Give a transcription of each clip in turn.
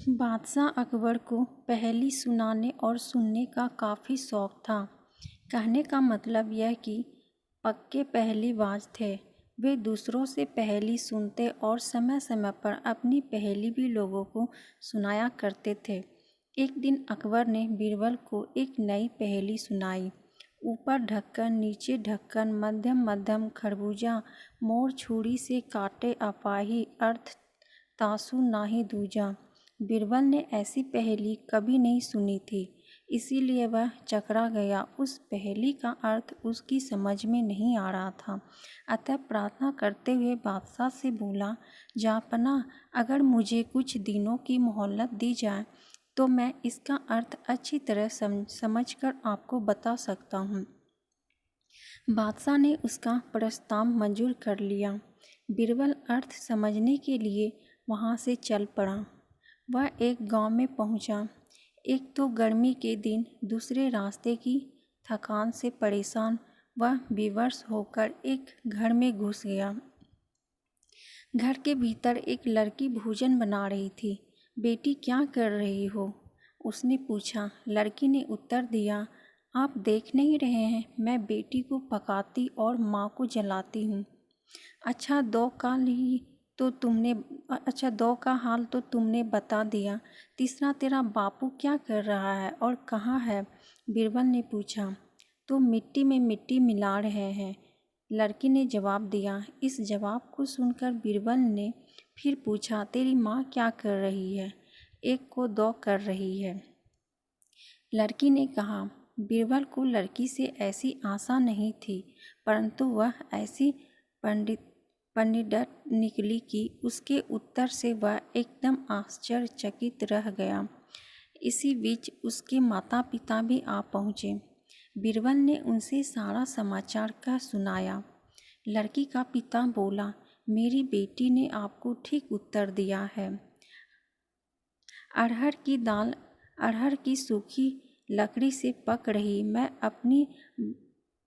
बादशाह अकबर को पहेली सुनाने और सुनने का काफ़ी शौक था। कहने का मतलब यह कि पक्के पहेलीबाज थे। वे दूसरों से पहेली सुनते और समय समय पर अपनी पहेली भी लोगों को सुनाया करते थे। एक दिन अकबर ने बीरबल को एक नई पहेली सुनाई। ऊपर ढक्कन, नीचे ढक्कन, मध्यम मध्यम खरबूजा, मोर छुरी से काटे अपाही, अर्थ तासु नाही दूजा। बीरबल ने ऐसी पहेली कभी नहीं सुनी थी, इसीलिए वह चकरा गया। उस पहेली का अर्थ उसकी समझ में नहीं आ रहा था। अतः प्रार्थना करते हुए बादशाह से बोला, जहाँपनाह, अगर मुझे कुछ दिनों की मोहलत दी जाए तो मैं इसका अर्थ अच्छी तरह समझकर आपको बता सकता हूँ। बादशाह ने उसका प्रस्ताव मंजूर कर लिया। बीरबल अर्थ समझने के लिए वहाँ से चल पड़ा। वह एक गांव में पहुंचा। एक तो गर्मी के दिन, दूसरे रास्ते की थकान से परेशान वह विवश होकर एक घर में घुस गया। घर के भीतर एक लड़की भोजन बना रही थी। बेटी, क्या कर रही हो? उसने पूछा। लड़की ने उत्तर दिया, आप देख नहीं रहे हैं, मैं बेटी को पकाती और माँ को जलाती हूँ। अच्छा, दो का हाल तो तुमने बता दिया। तीसरा, तेरा बापू क्या कर रहा है और कहाँ है? बीरबल ने पूछा। तो मिट्टी में मिट्टी मिला रहे हैं, लड़की ने जवाब दिया। इस जवाब को सुनकर बीरबल ने फिर पूछा, तेरी माँ क्या कर रही है? एक को दो कर रही है, लड़की ने कहा। बीरबल को लड़की से ऐसी आशा नहीं थी, परंतु वह ऐसी पंडित निकली कि उसके उत्तर से वह एकदम आश्चर्यचकित रह गया। इसी बीच उसके माता पिता भी आ पहुँचे। बीरबल ने उनसे सारा समाचार का सुनाया। लड़की का पिता बोला, मेरी बेटी ने आपको ठीक उत्तर दिया है। अरहर की दाल अरहर की सूखी लकड़ी से पक रही। मैं अपनी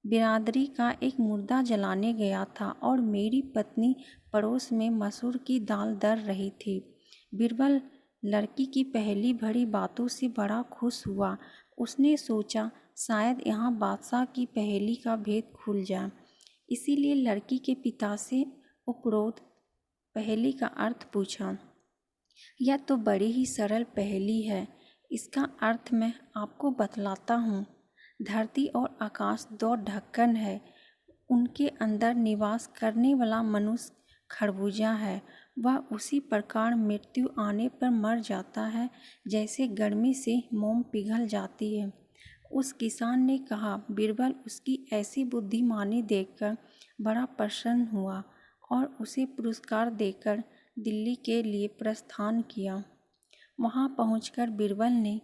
बिरादरी का एक मुर्दा जलाने गया था और मेरी पत्नी पड़ोस में मसूर की दाल दर रही थी। बीरबल लड़की की पहेली भरी बातों से बड़ा खुश हुआ। उसने सोचा, शायद यहाँ बादशाह की पहेली का भेद खुल जाए। इसीलिए लड़की के पिता से उपरोक्त पहेली का अर्थ पूछा। यह तो बड़ी ही सरल पहेली है, इसका अर्थ मैं आपको बतलाता हूँ। धरती और आकाश दो ढक्कन है, उनके अंदर निवास करने वाला मनुष्य खरबूजा है। वह उसी प्रकार मृत्यु आने पर मर जाता है जैसे गर्मी से मोम पिघल जाती है। उस किसान ने कहा। बीरबल उसकी ऐसी बुद्धिमानी देखकर बड़ा प्रसन्न हुआ और उसे पुरस्कार देकर दिल्ली के लिए प्रस्थान किया। वहाँ पहुंचकर बीरबल ने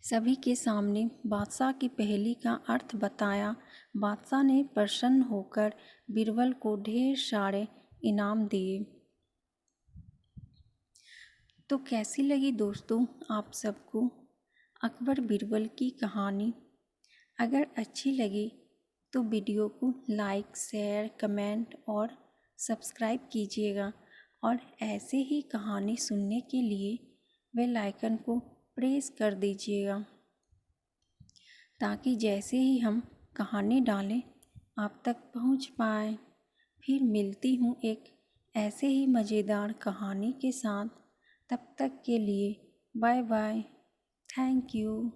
सभी के सामने बादशाह की पहेली का अर्थ बताया। बादशाह ने प्रसन्न होकर बीरबल को ढेर सारे इनाम दिए। तो कैसी लगी दोस्तों आप सबको अकबर बीरबल की कहानी? अगर अच्छी लगी तो वीडियो को लाइक, शेयर, कमेंट और सब्सक्राइब कीजिएगा और ऐसे ही कहानी सुनने के लिए बेल आइकन को प्रेस कर दीजिएगा, ताकि जैसे ही हम कहानी डालें आप तक पहुंच पाए। फिर मिलती हूँ एक ऐसे ही मज़ेदार कहानी के साथ। तब तक के लिए बाय बाय। Thank you.